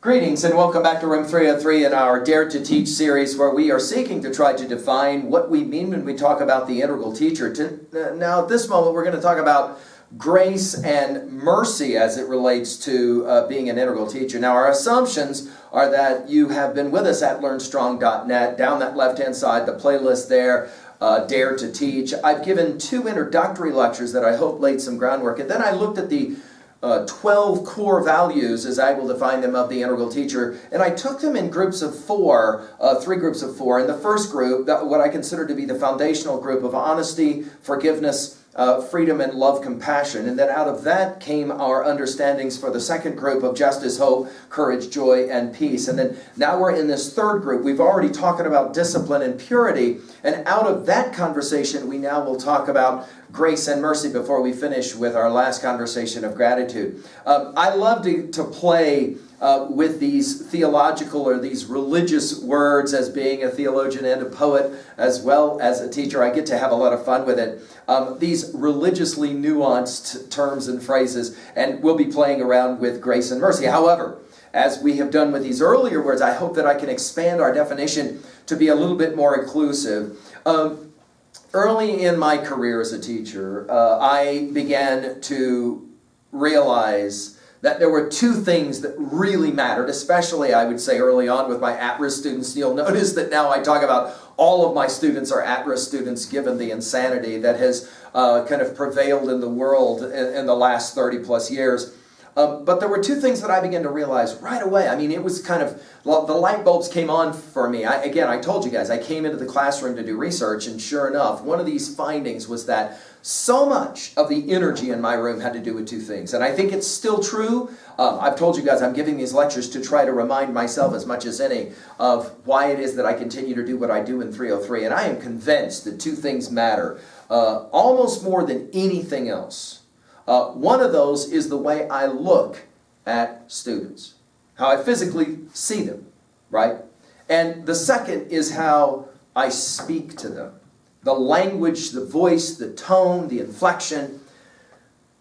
Greetings and welcome back to Room 303 in our Dare to Teach series, where we are seeking to try to define what we mean when we talk about the integral teacher. Now at this moment we're going to talk about grace and mercy as it relates to being an integral teacher. Now our assumptions are that you have been with us at learnstrong.net. Down that left hand side, the playlist there, Dare to Teach. I've given 2 introductory lectures that I hope laid some groundwork, and then I looked at the 12 core values, as I will define them, of the integral teacher, and I took them in groups of 4, 3 groups of 4. In the first group, what I consider to be the foundational group of honesty, forgiveness, freedom, and love, compassion. And then out of that came our understandings for the second group of justice, hope, courage, joy, and peace. And then now we're in this third group. We've already talked about discipline and purity, and out of that conversation we now will talk about grace and mercy before we finish with our last conversation of gratitude. I love to play with these theological or these religious words, as being a theologian and a poet as well as a teacher. I get to have a lot of fun with it. These religiously nuanced terms and phrases, and we'll be playing around with grace and mercy. However, as we have done with these earlier words, I hope that I can expand our definition to be a little bit more inclusive. Early in my career as a teacher, I began to realize that there were 2 things that really mattered, especially, I would say, early on with my at-risk students. You'll notice that now I talk about all of my students are at-risk students, given the insanity that has kind of prevailed in the world in the last 30 plus years. But there were 2 things that I began to realize right away. I mean, it was kind of, well, the light bulbs came on for me. I told you guys, I came into the classroom to do research, and sure enough, one of these findings was that so much of the energy in my room had to do with 2 things. And I think it's still true. I've told you guys I'm giving these lectures to try to remind myself as much as any of why it is that I continue to do what I do in 303. And I am convinced that 2 things matter almost more than anything else. One of those is the way I look at students, how I physically see them, right? And the second is how I speak to them. The language, the voice, the tone, the inflection,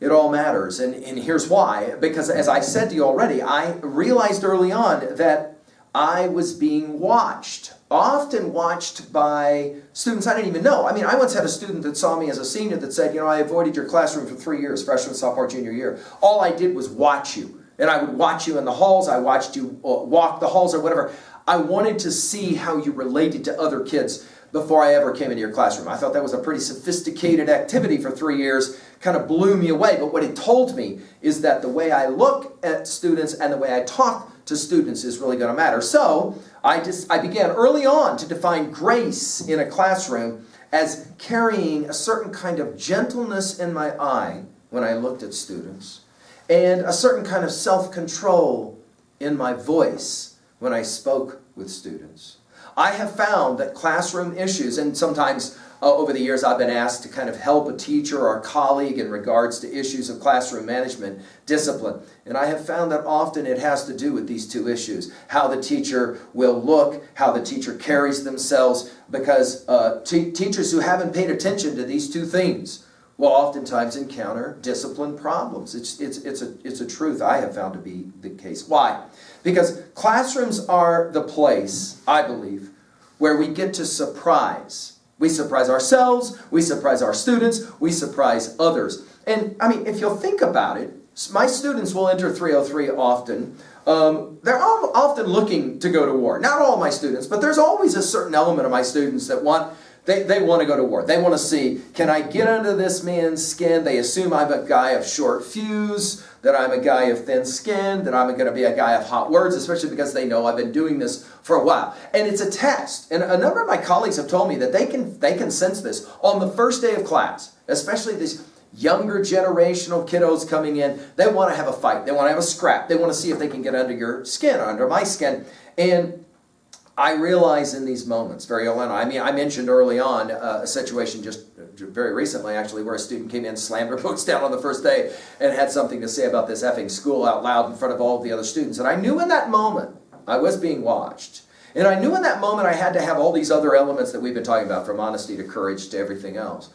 it all matters. And here's why. Because as I said to you already, I realized early on that I was being watched. Often watched by students I didn't even know. I mean, I once had a student that saw me as a senior that said, I avoided your classroom for 3 years, freshman, sophomore, junior year. All I did was watch you. And I would watch you in the halls. I watched you walk the halls or whatever. I wanted to see how you related to other kids before I ever came into your classroom. I thought that was a pretty sophisticated activity for 3 years. Kind of blew me away. But what it told me is that the way I look at students and the way I talk to students is really going to matter. So I began early on to define grace in a classroom as carrying a certain kind of gentleness in my eye when I looked at students, and a certain kind of self-control in my voice when I spoke with students. I have found that classroom issues, and sometimes over the years I've been asked to kind of help a teacher or a colleague in regards to issues of classroom management, discipline. And I have found that often it has to do with these 2 issues. How the teacher will look, how the teacher carries themselves, because teachers who haven't paid attention to these 2 things will oftentimes encounter discipline problems. It's a truth I have found to be the case. Why? Because classrooms are the place, I believe, where we get to surprise. We surprise ourselves, we surprise our students, we surprise others. And I mean, if you'll think about it, my students will enter 303 often. They're often looking to go to war. Not all my students, but there's always a certain element of my students that they want to go to war. They want to see, can I get under this man's skin? They assume I'm a guy of short fuse, that I'm a guy of thin skin, that I'm going to be a guy of hot words, especially because they know I've been doing this for a while. And it's a test. And a number of my colleagues have told me that they can sense this on the first day of class, especially these younger generational kiddos coming in. They want to have a fight. They want to have a scrap. They want to see if they can get under your skin or under my skin. And I realize in these moments very early on, I mean, I mentioned early on a situation just very recently, actually, where a student came in, slammed her books down on the first day, and had something to say about this effing school out loud in front of all of the other students. And I knew in that moment I was being watched. And I knew in that moment I had to have all these other elements that we've been talking about, from honesty to courage to everything else.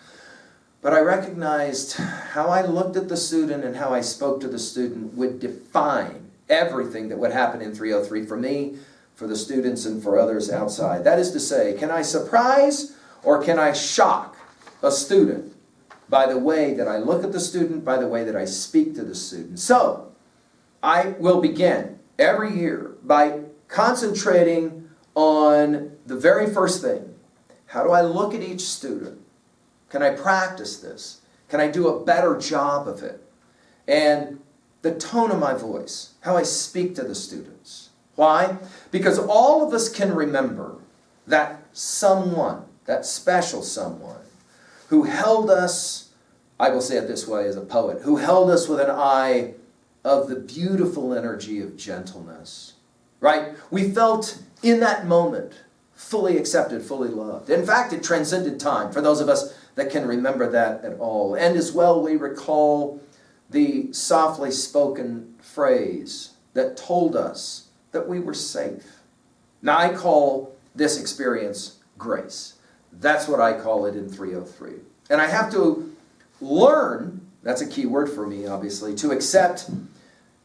But I recognized how I looked at the student and how I spoke to the student would define everything that would happen in 303 for me, for the students, and for others outside. That is to say, can I surprise or can I shock a student by the way that I look at the student, by the way that I speak to the student? So, I will begin every year by concentrating on the very first thing. How do I look at each student? Can I practice this? Can I do a better job of it? And the tone of my voice, how I speak to the students. Why? Because all of us can remember that someone, that special someone, who held us, I will say it this way as a poet, who held us with an eye of the beautiful energy of gentleness. Right? We felt in that moment fully accepted, fully loved. In fact, it transcended time for those of us that can remember that at all. And as well, we recall the softly spoken phrase that told us that we were safe. Now, I call this experience grace. That's what I call it in 303. And I have to learn, that's a key word for me, obviously, to accept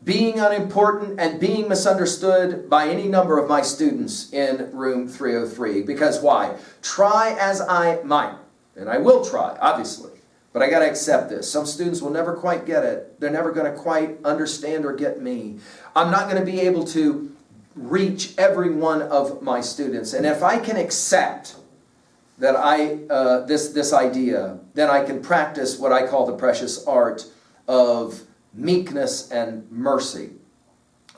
being unimportant and being misunderstood by any number of my students in room 303. Because why? Try as I might, and I will try, obviously, but I got to accept this. Some students will never quite get it. They're never going to quite understand or get me. I'm not going to be able to reach every one of my students. And if I can accept that this idea, then I can practice what I call the precious art of meekness and mercy.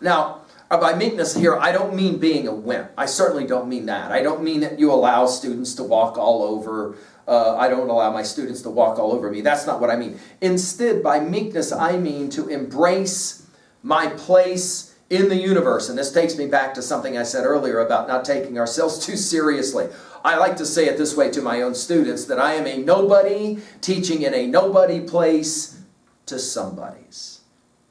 Now, by meekness here, I don't mean being a wimp. I certainly don't mean that. I don't mean that you allow students to walk all over. I don't allow my students to walk all over me. That's not what I mean. Instead, by meekness, I mean to embrace my place in the universe. And this takes me back to something I said earlier about not taking ourselves too seriously. I like to say it this way to my own students, that I am a nobody teaching in a nobody place to somebody's.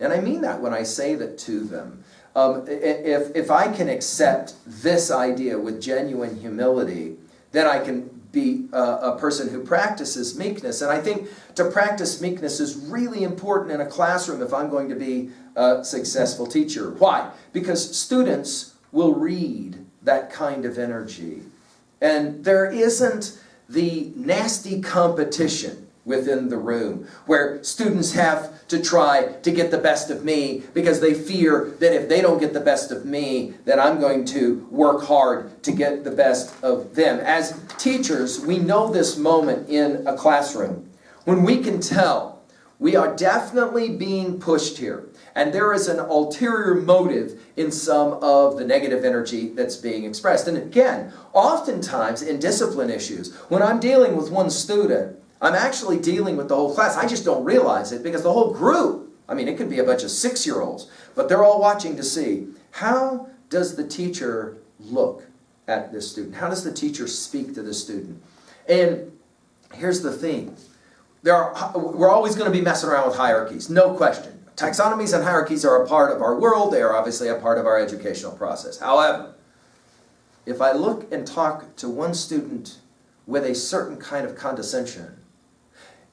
And I mean that when I say that to them. If I can accept this idea with genuine humility, then I can be a person who practices meekness. And I think to practice meekness is really important in a classroom if I'm going to be a successful teacher. Why? Because students will read that kind of energy. And there isn't the nasty competition within the room where students have to try to get the best of me because they fear that if they don't get the best of me, then I'm going to work hard to get the best of them. As teachers, we know this moment in a classroom when we can tell we are definitely being pushed here, and there is an ulterior motive in some of the negative energy that's being expressed. And again, oftentimes in discipline issues, when I'm dealing with one student, I'm actually dealing with the whole class. I just don't realize it because the whole group, I mean, it could be a bunch of 6-year-olds, but they're all watching to see, how does the teacher look at this student? How does the teacher speak to the student? And here's the thing. We're always going to be messing around with hierarchies, no question. Taxonomies and hierarchies are a part of our world. They are obviously a part of our educational process. However, if I look and talk to one student with a certain kind of condescension,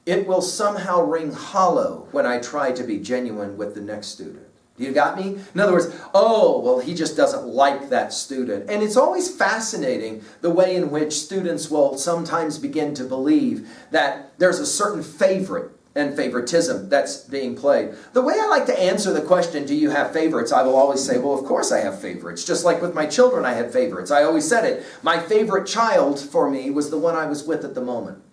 it will somehow ring hollow when I try to be genuine with the next student. You got me? In other words, oh, well, he just doesn't like that student. And it's always fascinating the way in which students will sometimes begin to believe that there's a certain favorite and favoritism that's being played. The way I like to answer the question, do you have favorites? I will always say, well, of course I have favorites. Just like with my children, I had favorites. I always said it. My favorite child for me was the one I was with at the moment.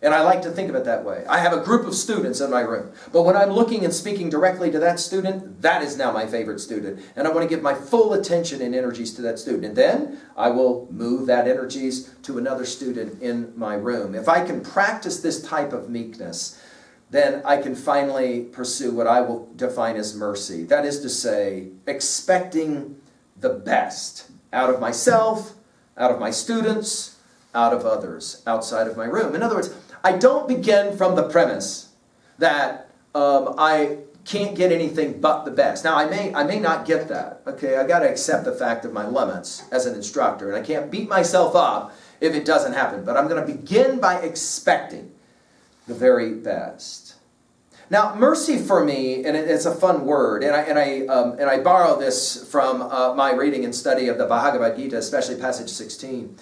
And I like to think of it that way. I have a group of students in my room. But when I'm looking and speaking directly to that student, that is now my favorite student. And I want to give my full attention and energies to that student. And then I will move that energies to another student in my room. If I can practice this type of meekness, then I can finally pursue what I will define as mercy. That is to say, expecting the best out of myself, out of my students, out of others, outside of my room. In other words, I don't begin from the premise that I can't get anything but the best. Now, I may not get that. Okay, I got to accept the fact of my limits as an instructor, and I can't beat myself up if it doesn't happen. But I'm going to begin by expecting the very best. Now, mercy for me, and it's a fun word, and I borrow this from my reading and study of the Bhagavad Gita, especially passage 16.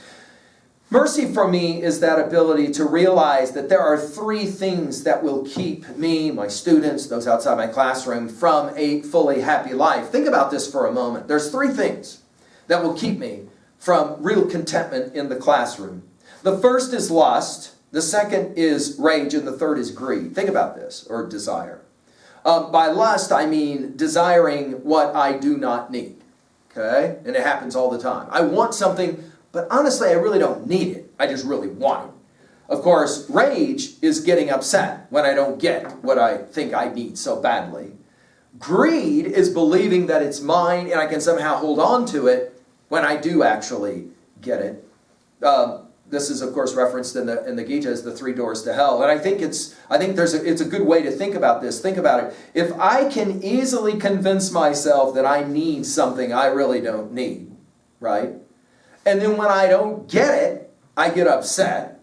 Mercy for me is that ability to realize that there are three things that will keep me, my students, those outside my classroom, from a fully happy life. Think about this for a moment. There's three things that will keep me from real contentment in the classroom. The first is lust, the second is rage, and the third is greed. Think about this, or desire. By lust, I mean desiring what I do not need. Okay? And it happens all the time. I want something, but honestly, I really don't need it. I just really want it. Of course, rage is getting upset when I don't get what I think I need so badly. Greed is believing that it's mine and I can somehow hold on to it when I do actually get it. This is, of course, referenced in the Gita as the three doors to hell. And I think it's a good way to think about this. Think about it. If I can easily convince myself that I need something I really don't need, right? And then when I don't get it, I get upset.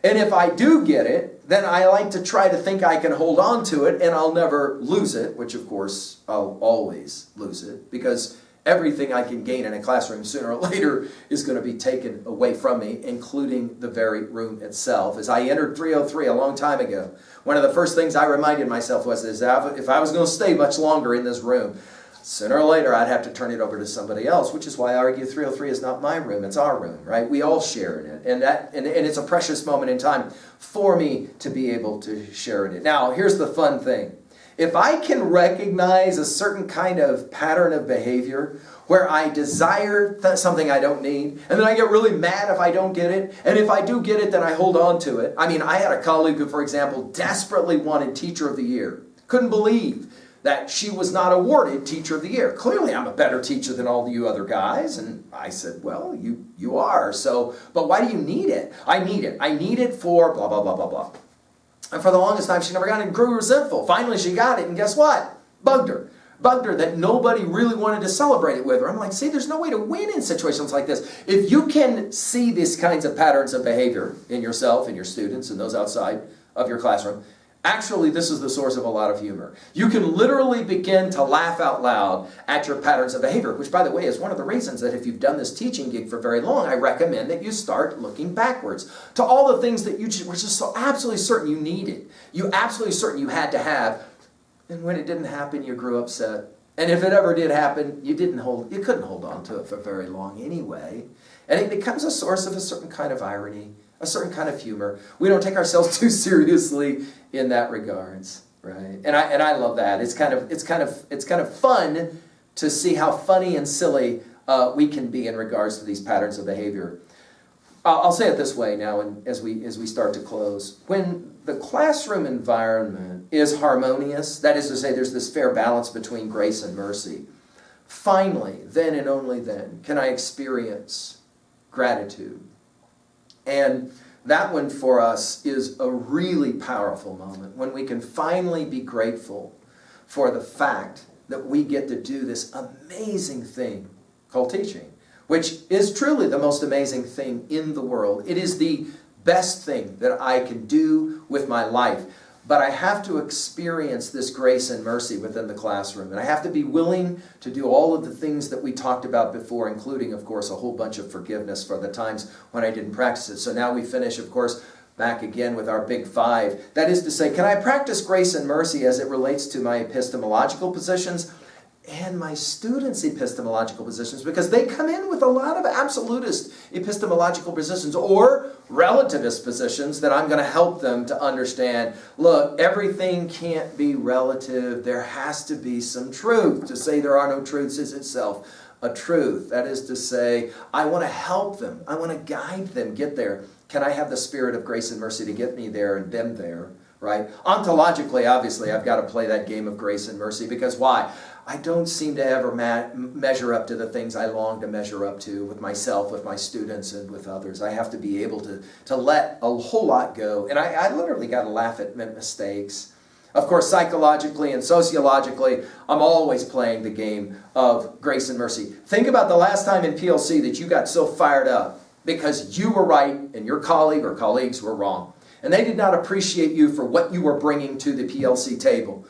And if I do get it, then I like to try to think I can hold on to it and I'll never lose it, which of course I'll always lose it, because everything I can gain in a classroom sooner or later is going to be taken away from me, including the very room itself. As I entered 303 a long time ago, one of the first things I reminded myself was that if I was going to stay much longer in this room, sooner or later I'd have to turn it over to somebody else, which is why I argue 303 is not my room, it's our room, right? We all share in it, and it's a precious moment in time for me to be able to share in it. Now, here's the fun thing. If I can recognize a certain kind of pattern of behavior where I desire something I don't need, and then I get really mad if I don't get it, and if I do get it, then I hold on to it. I mean, I had a colleague who, for example, desperately wanted Teacher of the Year. Couldn't believe that she was not awarded Teacher of the Year. Clearly, I'm a better teacher than all you other guys. And I said, well, you are. So, but why do you need it? I need it. I need it for blah, blah, blah, blah, blah. And for the longest time, she never got it and grew resentful. Finally, she got it, and guess what? Bugged her. Bugged her that nobody really wanted to celebrate it with her. I'm like, see, there's no way to win in situations like this. If you can see these kinds of patterns of behavior in yourself and your students and those outside of your classroom, actually, this is the source of a lot of humor. You can literally begin to laugh out loud at your patterns of behavior, which, by the way, is one of the reasons that if you've done this teaching gig for very long, I recommend that you start looking backwards to all the things that you were just so absolutely certain you needed. You absolutely certain you had to have, and when it didn't happen, you grew upset. And if it ever did happen, you couldn't hold on to it for very long anyway. And it becomes a source of a certain kind of irony, a certain kind of humor. We don't take ourselves too seriously in that regards, right? And I love that. It's kind of fun to see how funny and silly we can be in regards to these patterns of behavior. I'll say it this way now, and as we start to close, when the classroom environment is harmonious, that is to say, there's this fair balance between grace and mercy. Finally, then and only then, can I experience gratitude. And that one for us is a really powerful moment when we can finally be grateful for the fact that we get to do this amazing thing called teaching, which is truly the most amazing thing in the world. It is the best thing that I can do with my life. But I have to experience this grace and mercy within the classroom. And I have to be willing to do all of the things that we talked about before, including, of course, a whole bunch of forgiveness for the times when I didn't practice it. So now we finish, of course, back again with our big five. That is to say, can I practice grace and mercy as it relates to my epistemological positions and my students' epistemological positions? Because they come in with a lot of absolutist epistemological positions or relativist positions that I'm going to help them to understand. Look, everything can't be relative. There has to be some truth. To say there are no truths is itself a truth. That is to say, I want to help them. I want to guide them get there. Can I have the spirit of grace and mercy to get me there and them there? Right? Ontologically, obviously, I've got to play that game of grace and mercy, because why? I don't seem to ever measure up to the things I long to measure up to with myself, with my students, and with others. I have to be able to let a whole lot go. And I literally got to laugh at mistakes. Of course, psychologically and sociologically, I'm always playing the game of grace and mercy. Think about the last time in PLC that you got so fired up because you were right and your colleague or colleagues were wrong. and they did not appreciate you for what you were bringing to the PLC table.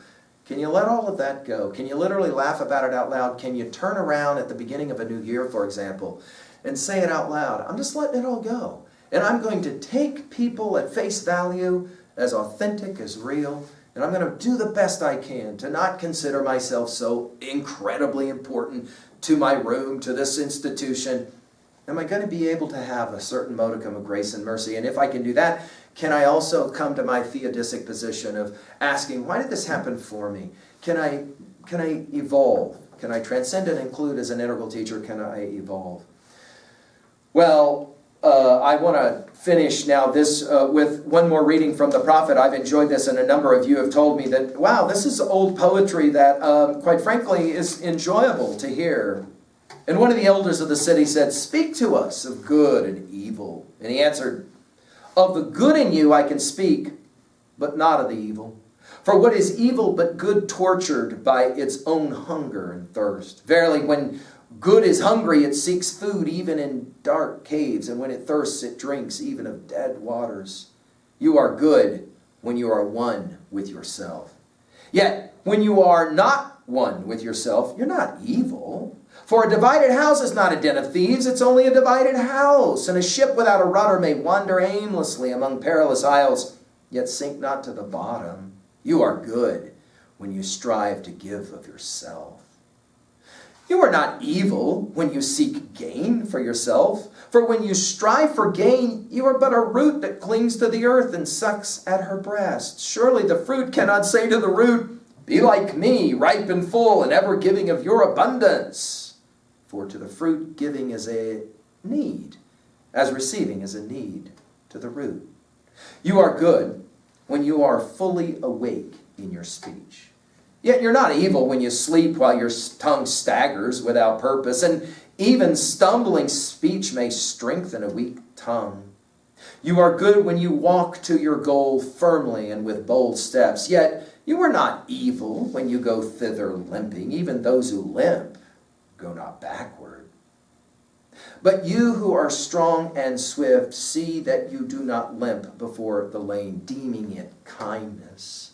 Can you let all of that go? Can you literally laugh about it out loud? Can you turn around at the beginning of a new year, for example, and say it out loud? I'm just letting it all go. And I'm going to take people at face value, as authentic, as real, and I'm going to do the best I can to not consider myself so incredibly important to my room, to this institution. Am I going to be able to have a certain modicum of grace and mercy? And if I can do that, can I also come to my theodictic position of asking, why did this happen for me? Can I evolve? Can I transcend and include as an integral teacher? Can I evolve? Well, I want to finish now this with one more reading from the prophet. I've enjoyed this, and a number of you have told me that, wow, this is old poetry that, quite frankly, is enjoyable to hear. And one of the elders of the city said, "Speak to us of good and evil." And he answered, "Of the good in you I can speak, but not of the evil. For what is evil but good tortured by its own hunger and thirst? Verily, when good is hungry, it seeks food even in dark caves, and when it thirsts, it drinks even of dead waters. You are good when you are one with yourself. Yet, when you are not one with yourself, you're not evil. For a divided house is not a den of thieves, it's only a divided house. And a ship without a rudder may wander aimlessly among perilous isles, yet sink not to the bottom. You are good when you strive to give of yourself. You are not evil when you seek gain for yourself. For when you strive for gain, you are but a root that clings to the earth and sucks at her breast. Surely the fruit cannot say to the root, 'Be like me, ripe and full, and ever giving of your abundance.' For to the fruit giving is a need, as receiving is a need to the root. You are good when you are fully awake in your speech. Yet you're not evil when you sleep while your tongue staggers without purpose, and even stumbling speech may strengthen a weak tongue. You are good when you walk to your goal firmly and with bold steps. Yet you are not evil when you go thither limping. Even those who limp go not backward. But you who are strong and swift, see that you do not limp before the lame, deeming it kindness.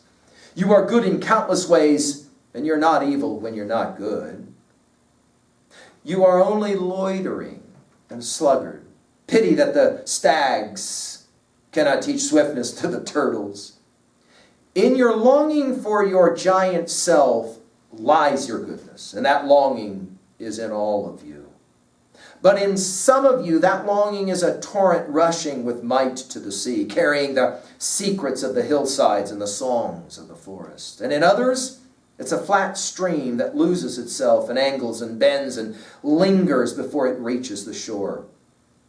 You are good in countless ways, and you're not evil when you're not good. You are only loitering and sluggard. Pity that the stags cannot teach swiftness to the turtles. In your longing for your giant self lies your goodness, and that longing is in all of you. But in some of you, that longing is a torrent rushing with might to the sea, carrying the secrets of the hillsides and the songs of the forest. And in others, it's a flat stream that loses itself and angles and bends and lingers before it reaches the shore.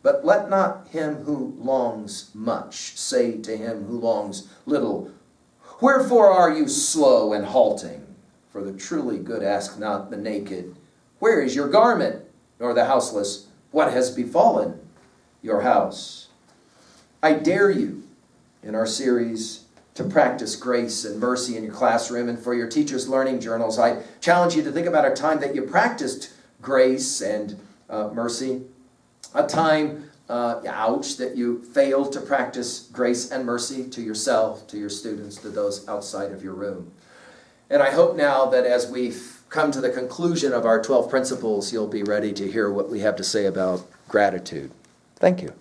But let not him who longs much say to him who longs little, "Wherefore are you slow and halting?" For the truly good ask not the naked, "Where is your garment?" nor the houseless, "What has befallen your house?" I dare you in our series to practice grace and mercy in your classroom and for your teachers' learning journals. I challenge you to think about a time that you practiced grace and mercy. A time, that you failed to practice grace and mercy to yourself, to your students, to those outside of your room. And I hope now that as we've come to the conclusion of our 12 principles, you'll be ready to hear what we have to say about gratitude. Thank you.